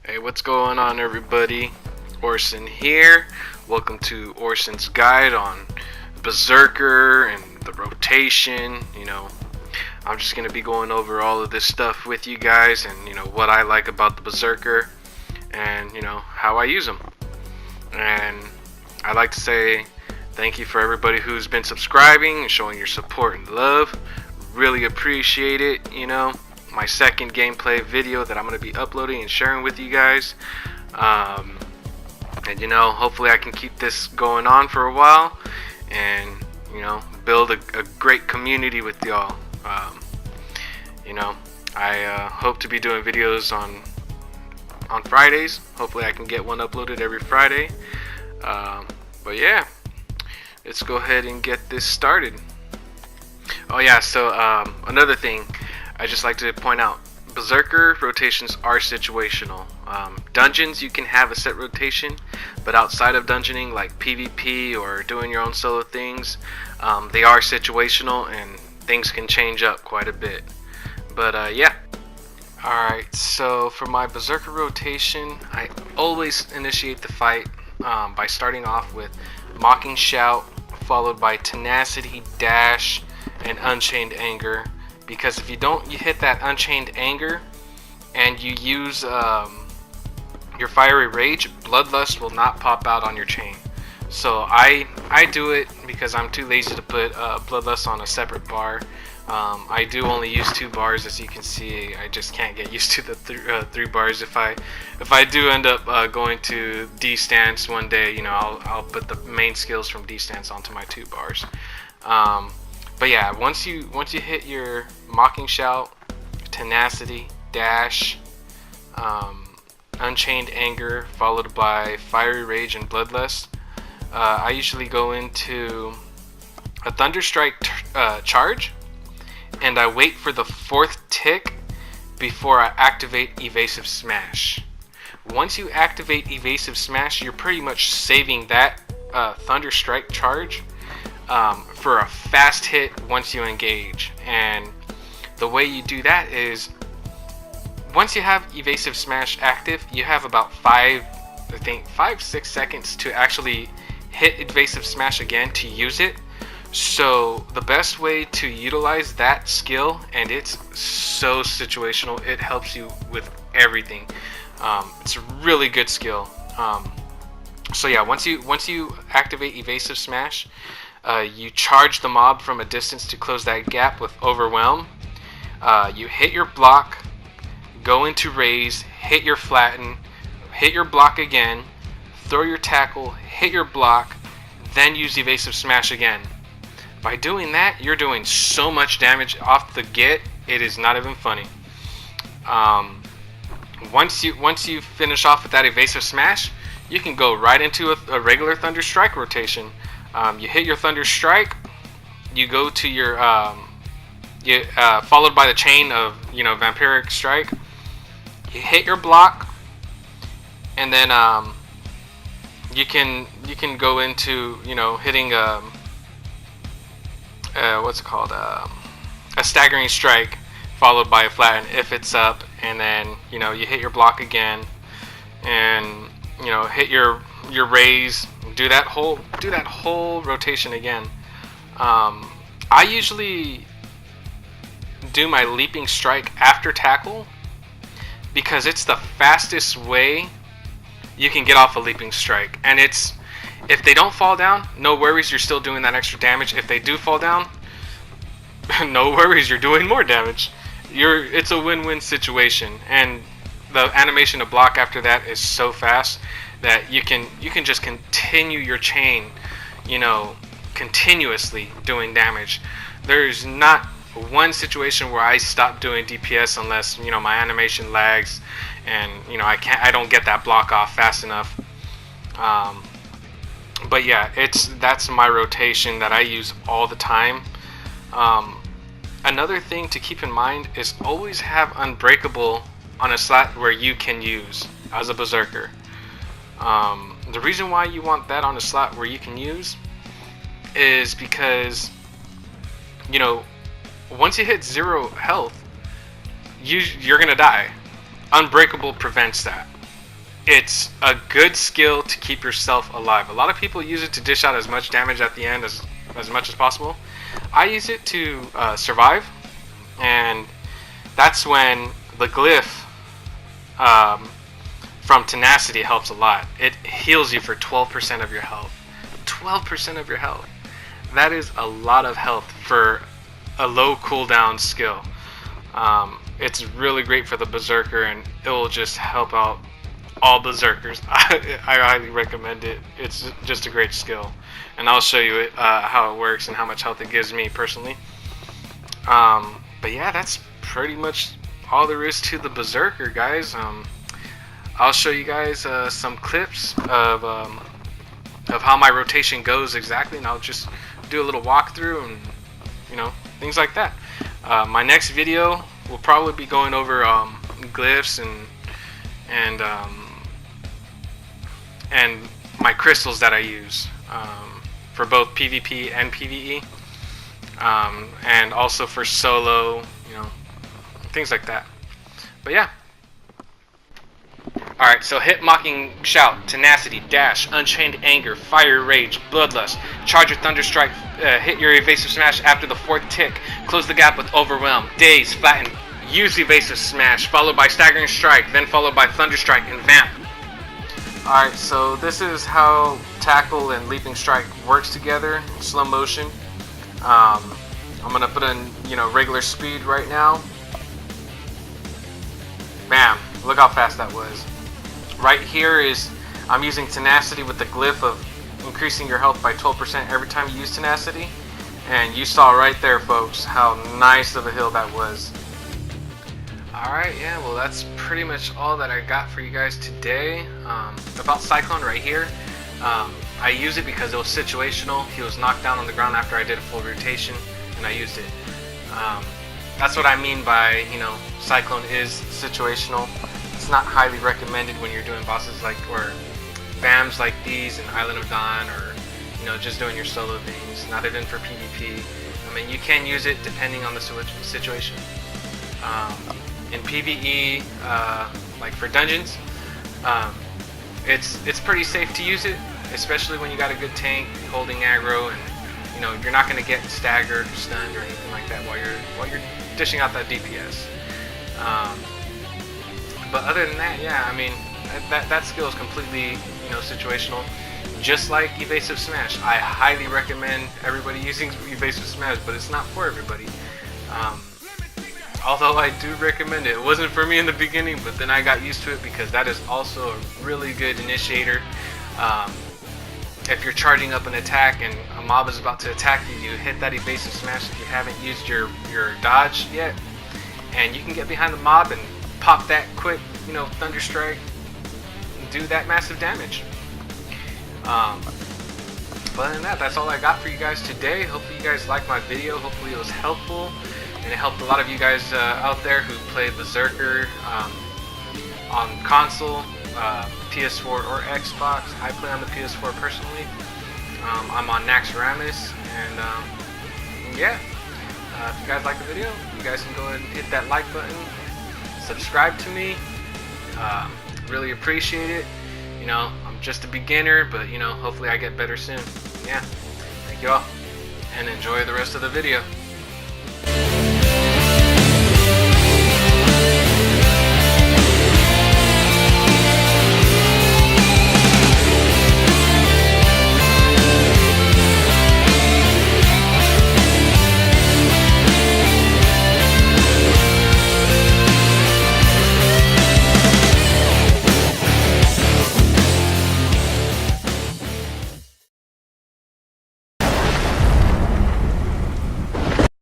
Hey, what's going on, everybody? Orson here. Welcome to Orson's Guide on Berserker and the rotation. I'm just going to be going over all of this stuff with you guys and, what I like about the Berserker and, how I use them. And I'd like to say thank you for everybody who's been subscribing and showing your support and love. Really appreciate it, my second gameplay video that I'm going to be uploading and sharing with you guys. And hopefully I can keep this going on for a while and, build a great community with y'all. I hope to be doing videos on Fridays. Hopefully I can get one uploaded every Friday. But yeah, let's go ahead and get this started. Oh yeah, so another thing I just like to point out, Berserker rotations are situational. Dungeons, you can have a set rotation, but outside of dungeoning, like PvP or doing your own solo things, they are situational and things can change up quite a bit. But yeah. Alright, so for my Berserker rotation, I always initiate the fight by starting off with Mocking Shout, followed by Tenacity, Dash, and Unchained Anger. Because if you hit that Unchained Anger and you use your Fiery Rage, Bloodlust will not pop out on your chain. So I do it because I'm too lazy to put Bloodlust on a separate bar. I do only use 2 bars, as you can see. I just can't get used to the 3 bars. If I do end up going to D stance one day, I'll put the main skills from D stance onto my 2 bars. But yeah, once you hit your Mocking Shout, Tenacity, Dash, Unchained Anger, followed by Fiery Rage and Bloodlust, I usually go into a Thunderstrike charge, and I wait for the 4th tick before I activate Evasive Smash. Once you activate Evasive Smash, you're pretty much saving that Thunderstrike charge for a fast hit once you engage. And the way you do that is, once you have Evasive Smash active, you have about 5-6 seconds to actually hit Evasive Smash again to use it. So the best way to utilize that skill, and it's so situational, it helps you with everything. It's a really good skill. So yeah, once you activate Evasive Smash, you charge the mob from a distance to close that gap with Overwhelm. You hit your block, go into raise, hit your flatten, hit your block again, throw your tackle, hit your block, then use Evasive Smash again. By doing that, you're doing so much damage off the get, it is not even funny. Once you finish off with that Evasive Smash, you can go right into a regular Thunder Strike rotation. You hit your Thunder Strike, you go to your followed by the chain of Vampiric Strike. You hit your block, and then you can go into hitting what's it called, a Staggering Strike, followed by a Flatten if it's up, and then you hit your block again, and hit your raise. Do that whole rotation again. I usually do my Leaping Strike after tackle because it's the fastest way you can get off a Leaping Strike. And if they don't fall down, no worries, you're still doing that extra damage. If they do fall down, no worries, you're doing more damage. It's a win-win situation, and the animation to block after that is so fast that you can just continue your chain, continuously doing damage. There's not one situation where I stop doing DPS unless my animation lags and I don't get that block off fast enough. But yeah, that's my rotation that I use all the time. Another thing to keep in mind is always have Unbreakable on a slot where you can use as a Berserker. The reason why you want that on a slot where you can use is because once you hit 0 health, you're gonna die. Unbreakable prevents that. it's a good skill to keep yourself alive. A lot of people use it to dish out as much damage at the end as much as possible. I use it to survive, and that's when the glyph from tenacity helps a lot. It heals you for 12% of your health. 12% of your health. That is a lot of health for a low cooldown skill. It's really great for the Berserker, and it will just help out all Berserkers. I highly recommend it. It's just a great skill, and I'll show you how it works and how much health it gives me personally. But yeah, that's pretty much all there is to the Berserker, guys. I'll show you guys some clips of how my rotation goes exactly, and I'll just do a little walkthrough and things like that. My next video will probably be going over glyphs and my crystals that I use for both PvP and PvE, and also for solo, things like that. But yeah. Alright, so hit Mocking Shout, Tenacity, Dash, Unchained Anger, Fire Rage, Bloodlust, charge your Thunderstrike, hit your Evasive Smash after the 4th tick, close the gap with Overwhelm, Daze, Flatten, use Evasive Smash, followed by Staggering Strike, then followed by Thunderstrike and Vamp. Alright, so this is how Tackle and Leaping Strike works together in slow motion. I'm gonna put in, regular speed right now. Bam! Look how fast that was. Right here is, I'm using Tenacity with the glyph of increasing your health by 12% every time you use Tenacity. And you saw right there, folks, how nice of a hill that was. Alright, yeah, well that's pretty much all that I got for you guys today. About Cyclone right here, I use it because it was situational. He was knocked down on the ground after I did a full rotation, and I used it. That's what I mean by, Cyclone is situational. It's not highly recommended when you're doing bosses or BAMs like these in Island of Dawn, or just doing your solo things. Not even for PvP. I mean, you can use it depending on the situation. In PvE, like for dungeons, it's pretty safe to use it, especially when you got a good tank holding aggro, and you're not going to get staggered, stunned, or anything like that while you're dishing out that DPS. But other than that, yeah, I mean, that skill is completely, situational. Just like Evasive Smash, I highly recommend everybody using Evasive Smash, but it's not for everybody. Although I do recommend it. It wasn't for me in the beginning, but then I got used to it because that is also a really good initiator. If you're charging up an attack and a mob is about to attack you, you hit that Evasive Smash if you haven't used your dodge yet, and you can get behind the mob and pop that quick, Thunder Strike, and do that massive damage. But other than that, that's all I got for you guys today. Hopefully you guys liked my video. Hopefully it was helpful, and it helped a lot of you guys out there who play Berserker on console, PS4 or Xbox. I play on the PS4 personally. I'm on Naxxramas, and yeah. If you guys like the video, you guys can go ahead and hit that like button, subscribe to me. Really appreciate it. I'm just a beginner, but hopefully I get better soon. Yeah. Thank you all, and enjoy the rest of the video.